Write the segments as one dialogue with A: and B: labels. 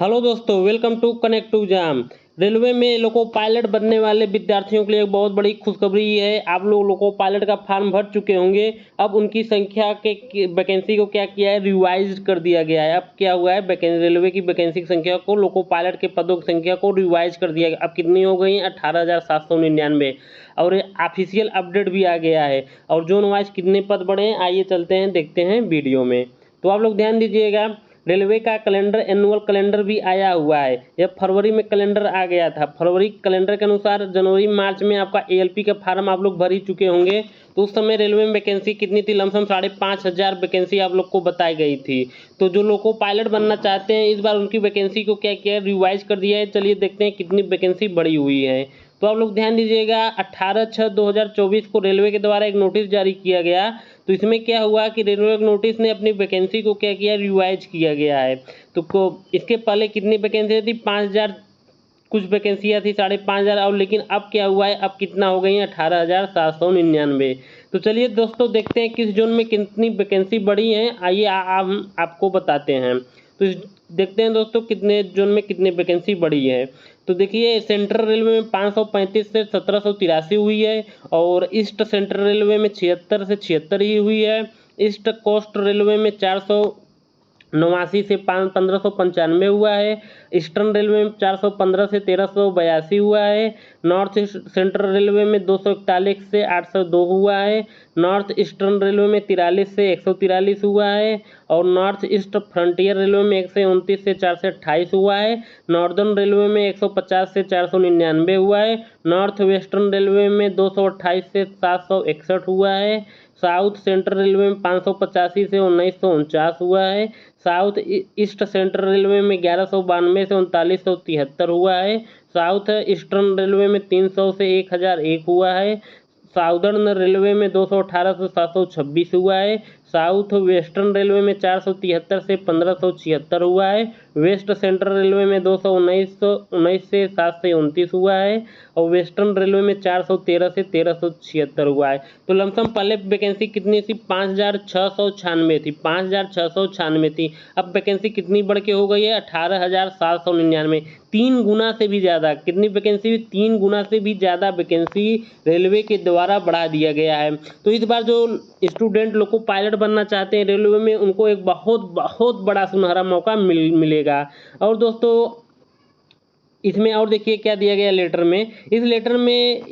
A: Hello दोस्तों, welcome to connect to jam. Railway में loco pilot बनने वाले विद्यार्थियों के लिए एक बहुत बड़ी खुशखबरी है। आप लोग लोको पायलट का फॉर्म भर चुके होंगे। अब उनकी संख्या के वैकेंसी को क्या किया है, रिवाइज कर दिया गया है। अब क्या हुआ है, रेलवे की वैकेंसी की संख्या को, लोको पायलट के पदों की संख्या को रिवाइज कर दिया गया। अब कितनी हो गई है, 18,799। और ऑफिशियल अपडेट भी आ गया है। और जोन वाइज कितने पद बढ़े हैं, आइए चलते हैं, देखते हैं वीडियो में। तो आप लोग ध्यान दीजिएगा, रेलवे का कैलेंडर, एनुअल कैलेंडर भी आया हुआ है। यह फरवरी में कैलेंडर आ गया था। फरवरी कैलेंडर के अनुसार जनवरी मार्च में आपका एएलपी का फार्म आप लोग भर ही चुके होंगे। तो उस समय रेलवे में वैकेंसी कितनी थी, लमसम 5,500 वैकेंसी आप लोग को बताई गई थी। तो जो लोग को पायलट बनना चाहते हैं, इस बार उनकी वैकेंसी को क्या किया है, रिवाइज कर दिया है। चलिए देखते हैं कितनी वैकेंसी बढ़ी हुई है। तो आप लोग ध्यान दीजिएगा, 18/6/2024 को रेलवे के द्वारा एक नोटिस जारी किया गया। तो इसमें क्या हुआ कि रेलवे नोटिस ने अपनी वैकेंसी को क्या किया, रिवाइज किया गया है। तो इसके पहले कितनी वैकेंसी थी, 5,000 कुछ वैकेंसियाँ थी, 5,500। और लेकिन अब क्या हुआ है, अब कितना हो गई है, 18,799। तो चलिए दोस्तों देखते हैं किस जोन में कितनी वैकेंसी बढ़ी है। आइए हम आपको बताते हैं। तो देखते हैं दोस्तों कितने जोन में कितनी वैकेंसी बढ़ी है। तो देखिए, सेंट्रल रेलवे में 535 से 1783 हुई है। और ईस्ट सेंट्रल रेलवे में 76 से 76 ही हुई है। ईस्ट कोस्ट रेलवे में 489 से 1595 हुआ है। ईस्टर्न रेलवे में 415 से 1382 हुआ है। नॉर्थ ईस्ट सेंट्रल रेलवे में 241 से 802 हुआ है। नॉर्थ ईस्टर्न रेलवे में 43 से 143 हुआ है। और नॉर्थ ईस्ट फ्रंटियर रेलवे में 129 से 428 हुआ है। नॉर्दर्न रेलवे में 150 से 499 हुआ है। नॉर्थ वेस्टर्न रेलवे में 228 से 761 हुआ है। साउथ सेंट्रल रेलवे में 585 से 1949 हुआ है। साउथ ईस्ट सेंट्रल रेलवे में 1192 से 3973 हुआ है। साउथ ईस्टर्न रेलवे में 300 से 1001 हुआ है। साउदर्न रेलवे में 218 से 726 हुआ है। साउथ वेस्टर्न रेलवे में 473 से 1576 हुआ है। वेस्ट सेंट्रल रेलवे में 219 से 729 हुआ है। और वेस्टर्न रेलवे में 413 से 1376 हुआ है। तो लमसम पहले वैकेंसी कितनी थी, 5,696 थी, 5,696 थी। अब वैकेंसी कितनी बढ़ के हो गई है, 18,799। 3 गुना से भी ज़्यादा, कितनी वैकेंसी, 3 गुना से भी ज़्यादा वैकेंसी रेलवे के द्वारा बढ़ा दिया गया है। तो इस बार जो स्टूडेंट लोग को पायलट बनना चाहते हैं रेलवे में, उनको एक बहुत बहुत बड़ा सुनहरा मौका मिलेगा। और दोस्तों इसमें और देखिए क्या दिया गया लेटर में। इस लेटर में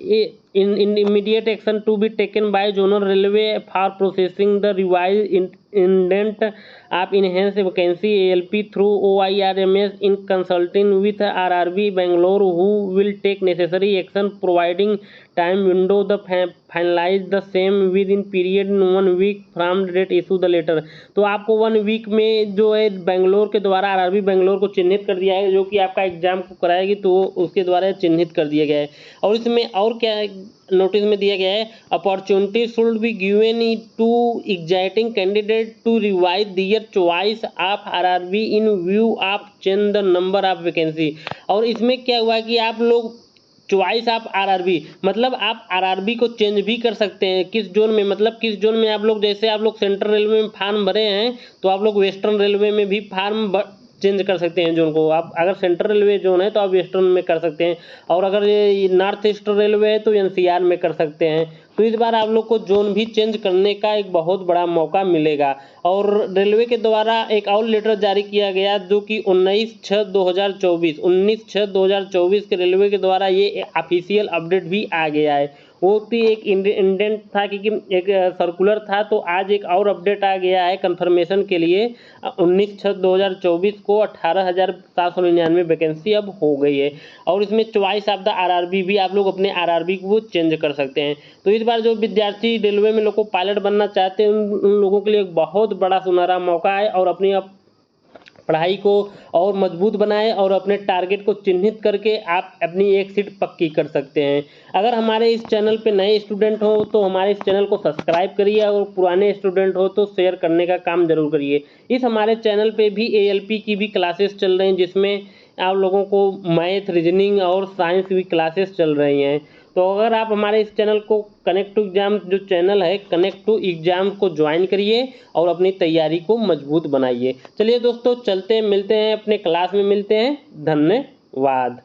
A: in immediate action to be taken by zonal railway for processing the revise indent of enhance vacancy ALP through OIRMS in consulting with RRB Bangalore who will take necessary action providing time window the finalize the same within period 1 week from date issue the letter. तो आपको 1 week में जो है बेंगलोर के द्वारा RRB Bangalore को चिन्हित कर दिया है, जो कि आपका एग्जाम को कराएगी, तो उसके द्वारा चिन्हित कर दिया गया है। और इसमें और क्या नोटिस में दिया गया है, opportunity should be given to existing candidate to revise their choice of RRB in view of change the number of vacancy. और इसमें क्या हुआ कि आप लोग चॉइस ऑफ RRB, मतलब आप RRB को चेंज भी कर सकते हैं। किस जोन में, मतलब किस जोन में आप लोग, जैसे आप लोग सेंट्रल रेलवे में फार्म भरे हैं, तो आप लोग वेस्टर्न रेलवे में भी फार्म चेंज कर सकते हैं जोन को। आप अगर सेंट्रल रेलवे जोन है तो आप वेस्टर्न में कर सकते हैं। और अगर ये नॉर्थ ईस्टर्न रेलवे है तो NCR में कर सकते हैं। तो इस बार आप लोग को जोन भी चेंज करने का एक बहुत बड़ा मौका मिलेगा। और रेलवे के द्वारा एक और लेटर जारी किया गया, जो कि 19/6/2024 के रेलवे के द्वारा ये ऑफिशियल अपडेट भी आ गया है। वो भी एक इंडेंट था, क्योंकि एक सर्कुलर था। तो आज एक और अपडेट आ गया है कंफर्मेशन के लिए। 19/6/2024 को 18,799 वैकेंसी अब हो गई है। और इसमें चॉइस ऑफ द RRB भी, आप लोग अपने RRB को चेंज कर सकते हैं। तो इस बार जो विद्यार्थी रेलवे में लोग को पायलट बनना चाहते हैं, उन लोगों के लिए एक बहुत बड़ा सुनहरा मौका है। और अपनी पढ़ाई को और मजबूत बनाएं और अपने टारगेट को चिन्हित करके आप अपनी एक सीट पक्की कर सकते हैं। अगर हमारे इस चैनल पे नए स्टूडेंट हो तो हमारे इस चैनल को सब्सक्राइब करिए, और पुराने स्टूडेंट हो तो शेयर करने का काम जरूर करिए। इस हमारे चैनल पे भी ALP की भी क्लासेस चल रही हैं, जिसमें आप लोगों को मैथ, रीजनिंग और साइंस भी क्लासेस चल रही हैं। तो अगर आप हमारे इस चैनल को कनेक्ट टू एग्जाम जो चैनल है कनेक्ट टू एग्जाम को ज्वाइन करिए और अपनी तैयारी को मजबूत बनाइए। चलिए दोस्तों चलते हैं, मिलते हैं अपने क्लास में, मिलते हैं। धन्यवाद।